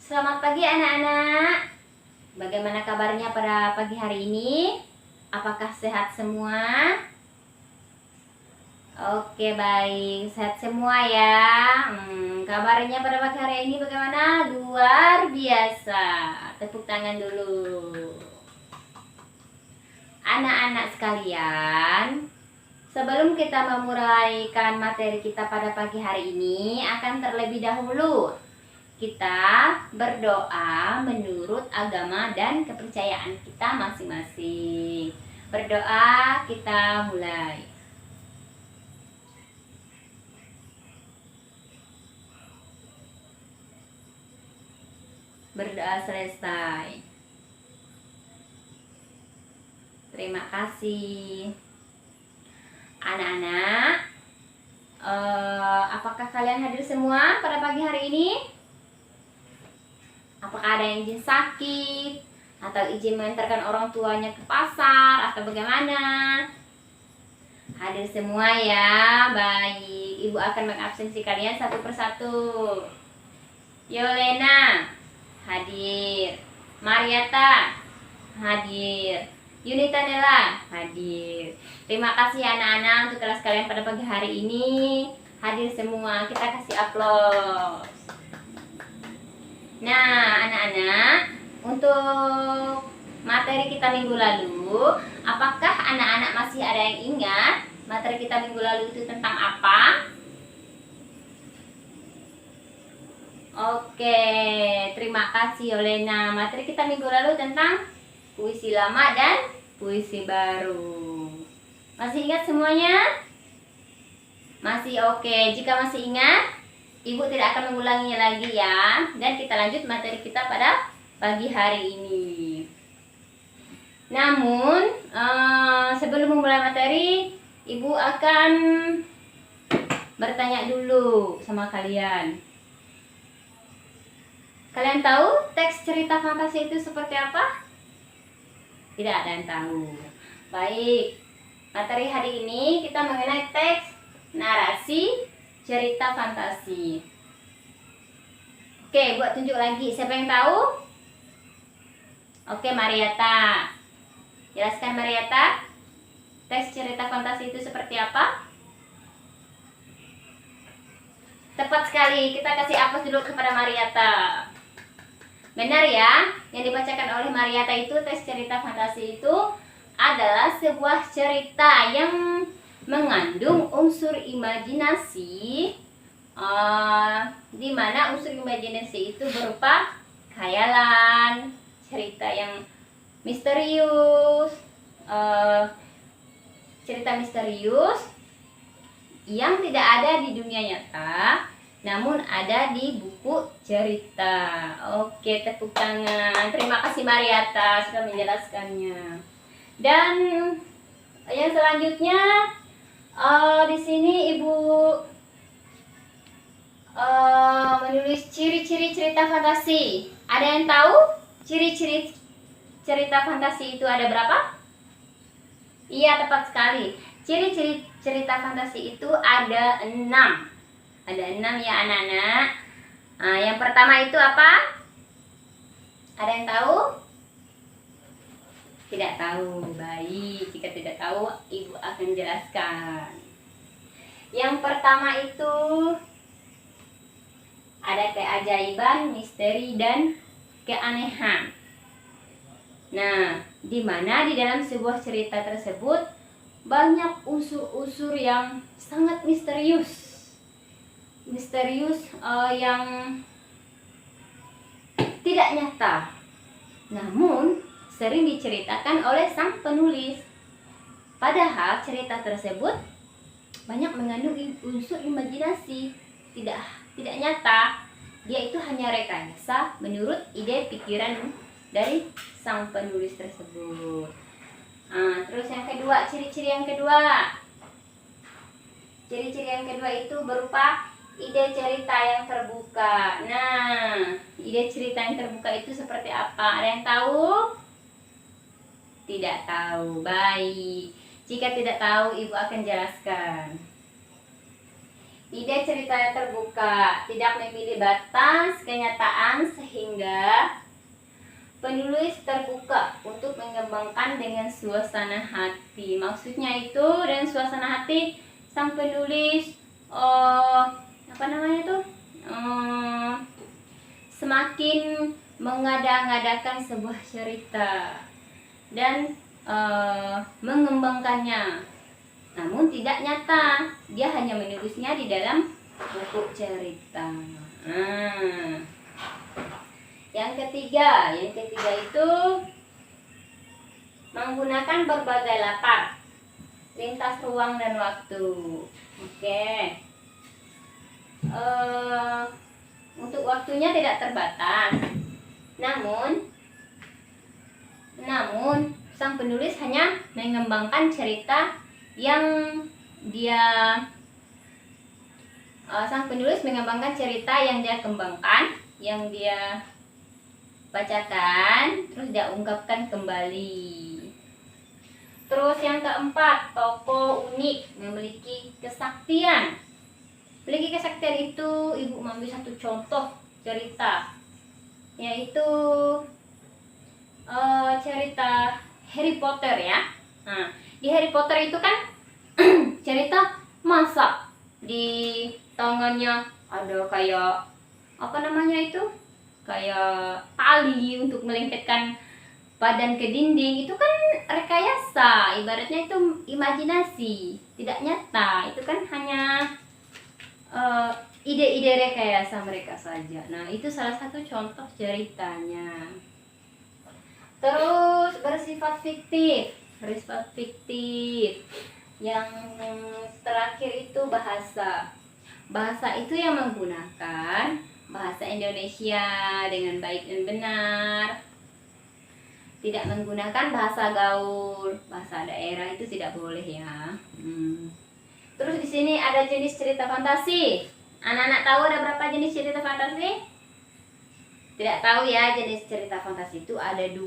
Selamat pagi anak-anak. Bagaimana kabarnya pada pagi hari ini? Apakah sehat semua? Oke, baik, sehat semua ya. Kabarnya pada pagi hari ini bagaimana? Luar biasa. Tepuk tangan dulu. Anak-anak sekalian, sebelum kita memuraikan materi kita pada pagi hari ini, akan terlebih dahulu kita berdoa menurut agama dan kepercayaan kita masing-masing. Berdoa, kita mulai. Berdoa selesai. Terima kasih. Anak-anak, apakah kalian hadir semua pada pagi hari ini? Apakah ada yang izin sakit atau izin mengantarkan orang tuanya ke pasar atau bagaimana? Hadir semua ya. Baik, Ibu akan mengabsensi kalian satu persatu. Yolena hadir, Mariata hadir, Yunita Nela hadir. Terima kasih anak-anak untuk kelas kalian pada pagi hari ini. Hadir semua, kita kasih aplaus. Nah, anak-anak, untuk materi kita minggu lalu, apakah anak-anak masih ada yang ingat materi kita minggu lalu itu tentang apa? Oke, terima kasih Yolena. Materi kita minggu lalu tentang puisi lama dan puisi baru. Masih ingat semuanya? Masih oke. Jika masih ingat, Ibu tidak akan mengulanginya lagi ya. Dan kita lanjut materi kita pada pagi hari ini. Namun, sebelum memulai materi, Ibu akan bertanya dulu sama kalian. Kalian tahu teks cerita fantasi itu seperti apa? Tidak ada yang tahu. Baik, materi hari ini kita mengenai teks narasi cerita fantasi. Oke, buat tunjuk lagi. Siapa yang tahu? Oke, Mariata. Jelaskan Mariata. Teks cerita fantasi itu seperti apa? Tepat sekali. Kita kasih aplaus dulu kepada Mariata. Benar ya? Yang dibacakan oleh Mariata itu teks cerita fantasi itu adalah sebuah cerita yang mengandung unsur imajinasi, di mana unsur imajinasi itu berupa khayalan, cerita yang misterius, cerita misterius yang tidak ada di dunia nyata, namun ada di buku cerita. Oke, tepuk tangan. Terima kasih Mariata sudah menjelaskannya. Dan yang selanjutnya, di sini Ibu menulis ciri-ciri cerita fantasi. Ada yang tahu ciri-ciri cerita fantasi itu ada berapa? Iya, tepat sekali. Ciri-ciri cerita fantasi itu ada 6. Ada 6 ya anak-anak. Yang pertama itu apa? Ada yang tahu? Tidak tahu. Baik, jika tidak tahu, Ibu akan jelaskan. Yang pertama itu ada keajaiban, misteri, dan keanehan. Nah, di mana di dalam sebuah cerita tersebut banyak unsur-unsur yang sangat misterius. Misterius yang tidak nyata. Namun sering diceritakan oleh sang penulis. Padahal cerita tersebut banyak mengandung unsur imajinasi, tidak nyata. Dia itu hanya rekayasa menurut ide pikiran dari sang penulis tersebut. Terus yang kedua, ciri-ciri yang kedua. Ciri-ciri yang kedua itu berupa ide cerita yang terbuka. Nah, ide cerita yang terbuka itu seperti apa? Ada yang tahu? Tidak tahu. Baik. Jika tidak tahu, Ibu akan jelaskan. Ide cerita yang terbuka, tidak memilih batas kenyataan sehingga penulis terbuka untuk mengembangkan dengan suasana hati. Maksudnya itu dengan suasana hati sang penulis semakin mengada-ngadakan sebuah cerita dan mengembangkannya. Namun tidak nyata, dia hanya menulisnya di dalam buku cerita. Yang ketiga itu menggunakan berbagai latar, lintas ruang dan waktu. Oke. Untuk waktunya tidak terbatas. Namun sang penulis hanya mengembangkan cerita yang sang penulis mengembangkan cerita yang dia kembangkan, yang dia bacakan, terus dia ungkapkan kembali. Terus yang keempat, tokoh unik memiliki kesaktian. Memiliki kesaktian itu ibu mengambil satu contoh cerita, yaitu cerita Harry Potter ya. Nah, di Harry Potter itu kan cerita masak, di tangannya ada kayak kayak tali untuk melengketkan badan ke dinding. Itu kan rekayasa, ibaratnya itu imajinasi, tidak nyata. Itu kan hanya ide-ide rekayasa mereka saja. Nah, itu salah satu contoh ceritanya. Terus bersifat fiktif. Yang terakhir itu bahasa itu yang menggunakan bahasa Indonesia dengan baik dan benar, tidak menggunakan bahasa gaul, bahasa daerah itu tidak boleh ya. Terus di sini ada jenis cerita fantasi. Anak-anak tahu ada berapa jenis cerita fantasi? Tidak tahu ya. Jenis cerita fantasi itu ada 2.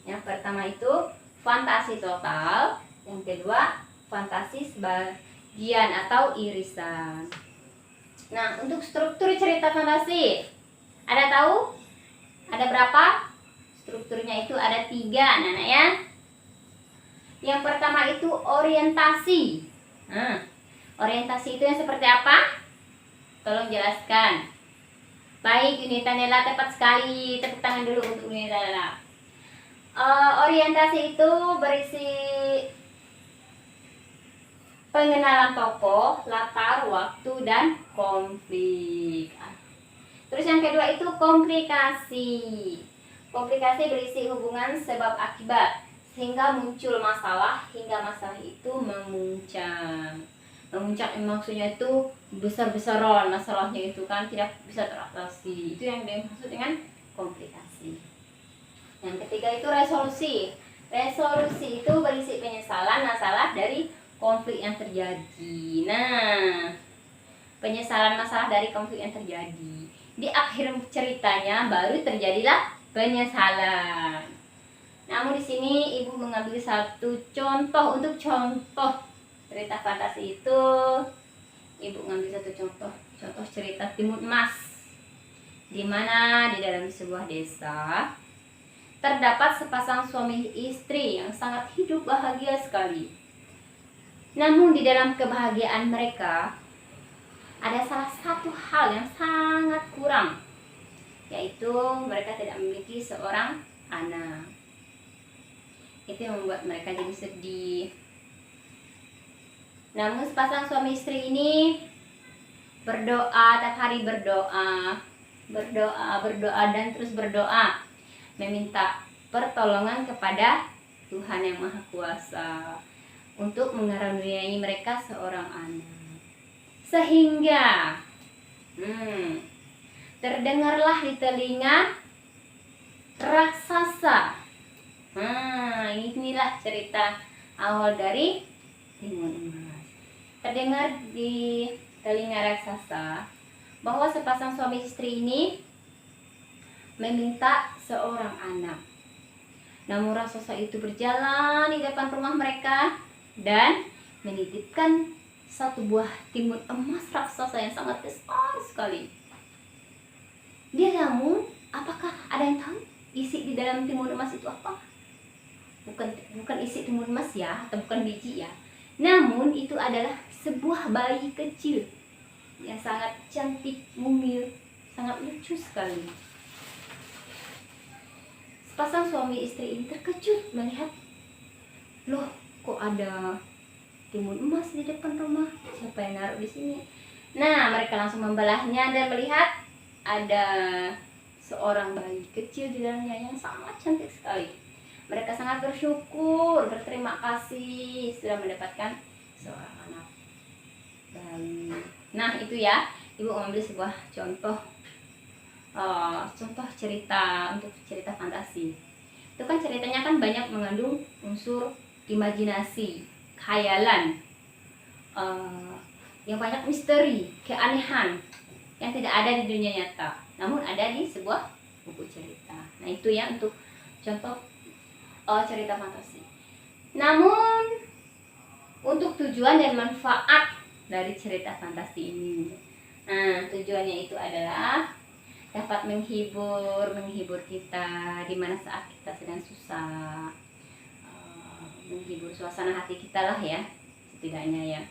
Yang pertama itu fantasi total, yang kedua fantasi sebagian atau irisan. Nah, untuk struktur cerita fantasi, ada tahu? Ada berapa? Strukturnya itu ada 3, anak-anak ya. Yang pertama itu orientasi. Orientasi itu yang seperti apa? Tolong jelaskan. Baik, Yunita Nela, tepat sekali. Tepuk tangan dulu untuk Yunita Nela. Orientasi itu berisi pengenalan tokoh, latar, waktu, dan konflik. Terus yang kedua itu komplikasi. Komplikasi berisi hubungan sebab akibat sehingga muncul masalah, hingga masalah itu memuncak. Memuncak maksudnya itu besar-besaran masalahnya itu kan tidak bisa teratasi. Itu yang dimaksud dengan komplikasi. Yang ketiga itu resolusi. Resolusi itu berisi penyesalan masalah dari konflik yang terjadi. Nah, penyesalan masalah dari konflik yang terjadi. Di akhir ceritanya baru terjadilah penyesalan. Namun di sini ibu mengambil satu contoh. Untuk contoh cerita fantasi itu ibu mengambil satu contoh cerita Timun Emas, di mana di dalam sebuah desa terdapat sepasang suami istri yang sangat hidup bahagia sekali. Namun di dalam kebahagiaan mereka ada salah satu hal yang sangat kurang, yaitu mereka tidak memiliki seorang anak. Itu yang membuat mereka jadi sedih. Namun sepasang suami istri ini berdoa, tiap hari berdoa dan terus berdoa, meminta pertolongan kepada Tuhan yang Maha Kuasa untuk mengaruniai mereka seorang anak. Sehingga terdengarlah di telinga raksasa. Inilah cerita awal dari Timun Emas. Terdengar di telinga raksasa bahwa sepasang suami istri ini meminta seorang anak. Namun raksasa itu berjalan di depan rumah mereka dan menitipkan satu buah timun emas raksasa yang sangat besar sekali. Dia namun, apakah ada yang tahu isi di dalam timun emas itu apa? Bukan isi timun emas ya, atau bukan biji ya. Namun itu adalah sebuah bayi kecil yang sangat cantik, mumil, sangat lucu sekali. Sepasang suami istri ini terkejut melihat, loh kok ada timun emas di depan rumah? Siapa yang naruh di sini? Nah, mereka langsung membelahnya dan melihat ada seorang bayi kecil di dalamnya yang sangat cantik sekali. Mereka sangat bersyukur, berterima kasih sudah mendapatkan seorang anak bayi. Nah, itu ya, Ibu mengambil sebuah contoh cerita untuk cerita fantasi. Itu kan ceritanya kan banyak mengandung unsur imajinasi, khayalan, yang banyak misteri, keanehan yang tidak ada di dunia nyata, namun ada di sebuah buku cerita. Nah, itu ya untuk contoh cerita fantasi. Namun untuk tujuan dan manfaat dari cerita fantasi ini, nah tujuannya itu adalah dapat menghibur kita di mana saat kita sedang susah, menghibur suasana hati kita lah ya, setidaknya ya.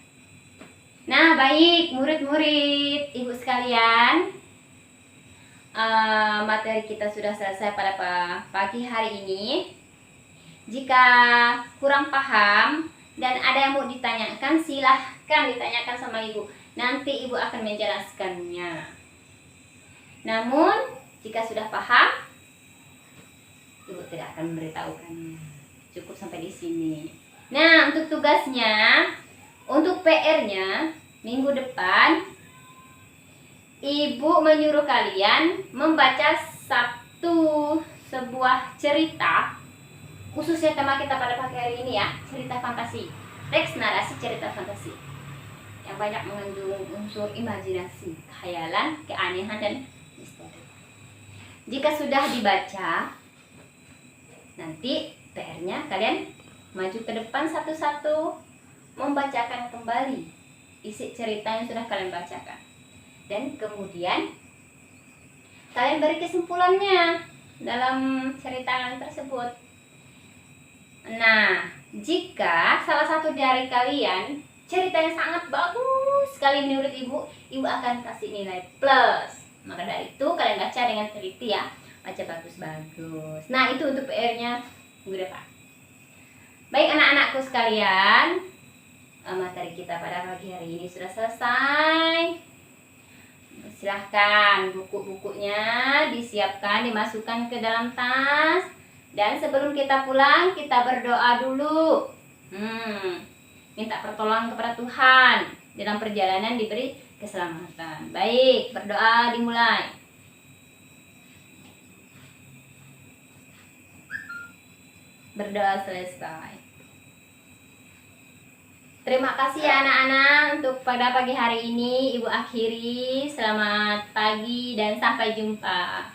Nah, baik murid-murid, ibu sekalian, materi kita sudah selesai pada pagi hari ini. Jika kurang paham dan ada yang mau ditanyakan, silahkan ditanyakan sama ibu. Nanti ibu akan menjelaskannya. Namun, jika sudah paham, ibu tidak akan memberitahukannya. Cukup sampai di sini. Nah, untuk tugasnya, untuk PR-nya, minggu depan, ibu menyuruh kalian membaca sebuah cerita, khususnya tema kita pada pagi hari ini ya, cerita fantasi. Teks narasi cerita fantasi yang banyak mengandung unsur imajinasi, khayalan, keanehan, dan misteri. Jika sudah dibaca, nanti PR-nya kalian maju ke depan satu-satu, membacakan kembali isi cerita yang sudah kalian bacakan, dan kemudian kalian beri kesimpulannya dalam cerita kalian tersebut. Nah, jika salah satu dari kalian cerita yang sangat bagus sekali menurut ibu akan kasih nilai plus. Maka dari itu kalian baca dengan teliti ya, baca bagus-bagus. Nah, itu untuk PR-nya minggu depan. Baik anak-anakku sekalian, materi kita pada pagi hari ini sudah selesai. Silahkan buku-bukunya disiapkan, dimasukkan ke dalam tas. Dan sebelum kita pulang, kita berdoa dulu. Minta pertolongan kepada Tuhan dalam perjalanan, diberi keselamatan. Baik, berdoa dimulai. Berdoa selesai. Terima kasih ya anak-anak untuk pada pagi hari ini. Ibu akhiri. Selamat pagi dan sampai jumpa.